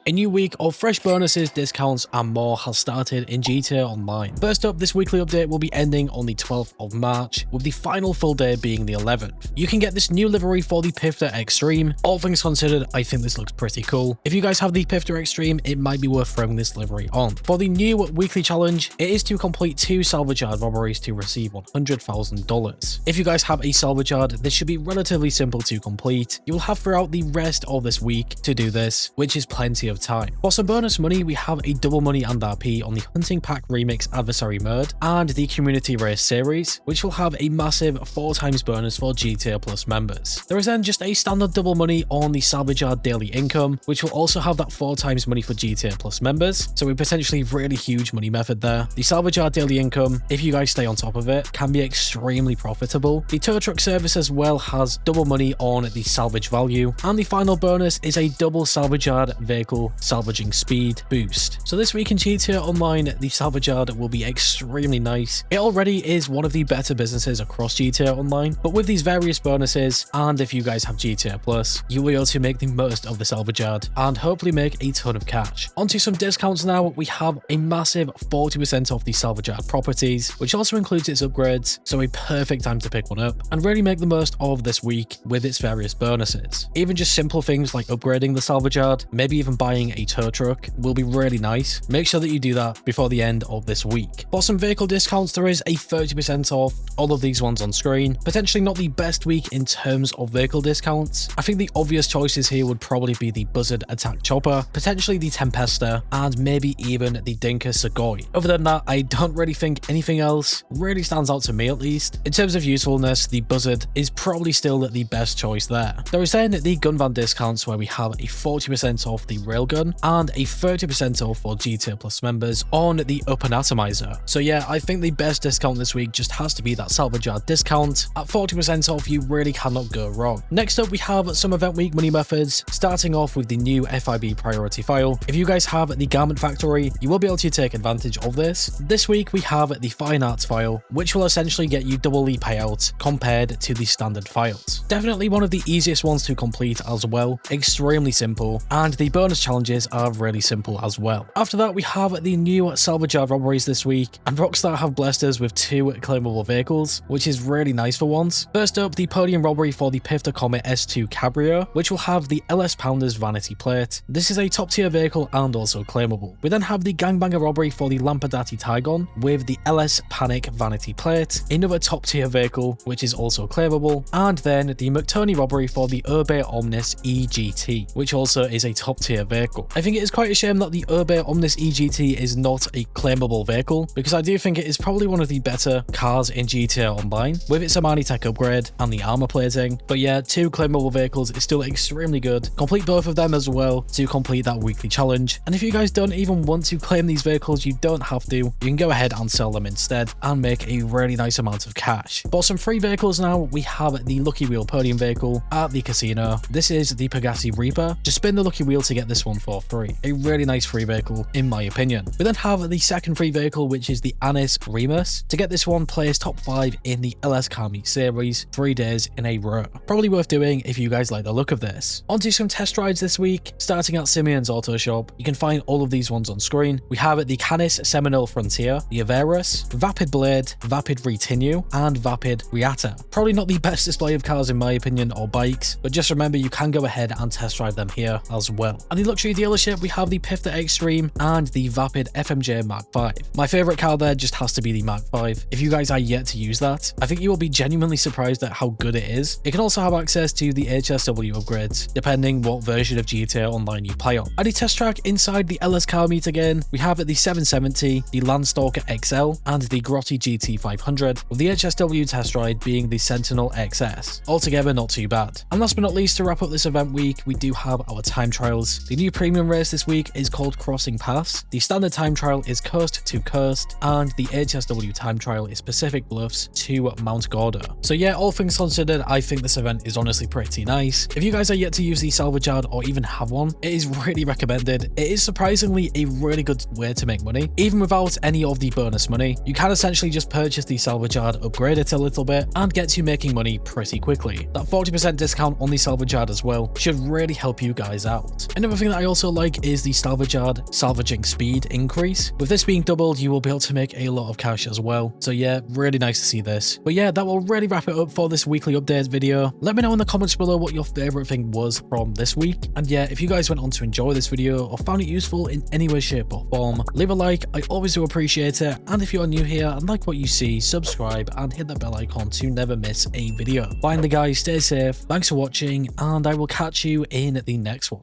A new week of fresh bonuses, discounts, and more has started in GTA Online. First up, this weekly update will be ending on the 12th of March, with the final full day being the 11th. You can get this new livery for the Pifter Extreme. All things considered, I think this looks pretty cool. If you guys have the Pifter Extreme, it might be worth throwing this livery on. For the new weekly challenge, it is to complete 2 salvage yard robberies to receive $100,000. If you guys have a salvage yard, this should be relatively simple to complete. You will have throughout the rest of this week to do this, which is plenty of time. For some bonus money, we have a double money and RP on the Hunting Pack Remix Adversary Mode and the Community Race series, which will have a massive 4x bonus for GTA Plus members. There is then just a standard double money on the Salvage Yard Daily Income, which will also have that 4x money for GTA Plus members, so a potentially really huge money method there. The Salvage Yard Daily Income, if you guys stay on top of it, can be extremely profitable. The tow truck service as well has double money on the salvage value, and the final bonus is a double salvage yard vehicle salvaging speed boost. So this week in GTA Online, the salvage yard will be extremely nice. It already is one of the better businesses across GTA Online, but with these various bonuses, and if you guys have GTA Plus, you will be able to make the most of the salvage yard and hopefully make a ton of cash. Onto some discounts now. We have a massive 40% off the salvage yard properties, which also includes its upgrades, so a perfect time to pick one up and really make the most of this week with its various bonuses. Even just simple things like upgrading the salvage yard, maybe even buying a tow truck, will be really nice. Make sure that you do that before the end of this week. For some vehicle discounts, there is a 30% off all of these ones on screen. Potentially not the best week in terms of vehicle discounts. I think the obvious choices here would probably be the Buzzard Attack Chopper, potentially the Tempesta, and maybe even the Dinka Segoy. Other than that, I don't really think anything else really stands out to me, at least. In terms of usefulness, the Buzzard is probably still the best choice there. There is then the gun van discounts, where we have a 40% off the railgun and a 30% off for GTA Plus members on the Open Atomizer. So yeah, I think the best discount this week just has to be that salvage yard discount. At 40% off, you really cannot go wrong. Next up, we have some event week money methods, starting off with the new FIB priority file. If you guys have the Garment Factory, you will be able to take advantage of this. This week, we have the Fine Arts file, which will essentially get you double the payout compared to the standard files. Definitely one of the easiest ones to complete as well, extremely simple, and the bonus challenges are really simple as well. After that, we have the new salvage yard robberies this week, and Rockstar have blessed us with 2 claimable vehicles, which is really nice for once. First up, the podium robbery for the Pifter Comet S2 Cabrio, which will have the LS Pounders vanity plate. This is a top tier vehicle and also claimable. We then have the gangbanger robbery for the Lampadati Tygon with the LS Panic vanity plate, another top tier vehicle which is also claimable, and then the McToney robbery for the Urbe Omnis EGT, which also is a top tier vehicle. I think it is quite a shame that the Urbe Omnis EGT is not a claimable vehicle, because I do think it is probably one of the better cars in GTA Online, with its Armani Tech upgrade and the armor plating. But yeah, 2 claimable vehicles is still extremely good. Complete both of them as well to complete that weekly challenge. And if you guys don't even want to claim these vehicles, you don't have to. You can go ahead and sell them instead and make a really nice amount of cash. For some free vehicles now, we have the Lucky Wheel podium vehicle at the casino. This is the Pegasi Reaper. Just spin the lucky wheel to get this one for free. A really nice free vehicle in my opinion. We then have the second free vehicle, which is the Anis Remus. To get this one, place top 5 in the LS Car Meet series 3 days in a row. Probably worth doing if you guys like the look of this. Onto some test rides this week, starting at Simeon's Auto Shop. You can find all of these ones on screen. We have the Canis Seminole Frontier, the Everest, Vapid Blade, Vapid Retinue, and Vapid Riata. Probably not the best display of cars in my opinion, or bikes, but just remember you can go ahead and test drive them here as well. At the luxury dealership, we have the Pifter Extreme and the Vapid FMJ Mark V. My favorite car there just has to be the Mark V. If you guys are yet to use that, I think you will be genuinely surprised at how good it is. It can also have access to the HSW upgrades, depending what version of GTA Online you play on. At the test track inside the LS Car Meet again, we have the 770, the Landstalker XL, and the Grotti GT 500, with the HSW test ride being the Sentinel XS. Altogether, not too bad. And last but not least, to wrap up this event week, we do have our time trials. The new premium race this week is called Crossing Pass. The standard time trial is Coast to Coast, and the HSW time trial is Pacific Bluffs to Mount Gorda. So yeah, all things considered, I think this event is honestly pretty nice. If you guys are yet to use the salvage yard or even have one, it is really recommended. It is surprisingly a really good way to make money, even without any of the bonus money. You can essentially just purchase the salvage yard, upgrade it a little bit, and get you making money pretty quickly. That 40% discount on the salvage yard as well should really help you guys out. Another thing I also like is the salvage yard salvaging speed increase. With this being doubled, you will be able to make a lot of cash as well. So yeah, really nice to see this. But yeah, that will really wrap it up for this weekly update video. Let me know in the comments below what your favorite thing was from this week. And yeah, if you guys went on to enjoy this video or found it useful in any way, shape or form, leave a like. I always do appreciate it. And if you're new here and like what you see, subscribe and hit that bell icon to never miss a video. Finally guys, stay safe, thanks for watching, and I will catch you in the next one.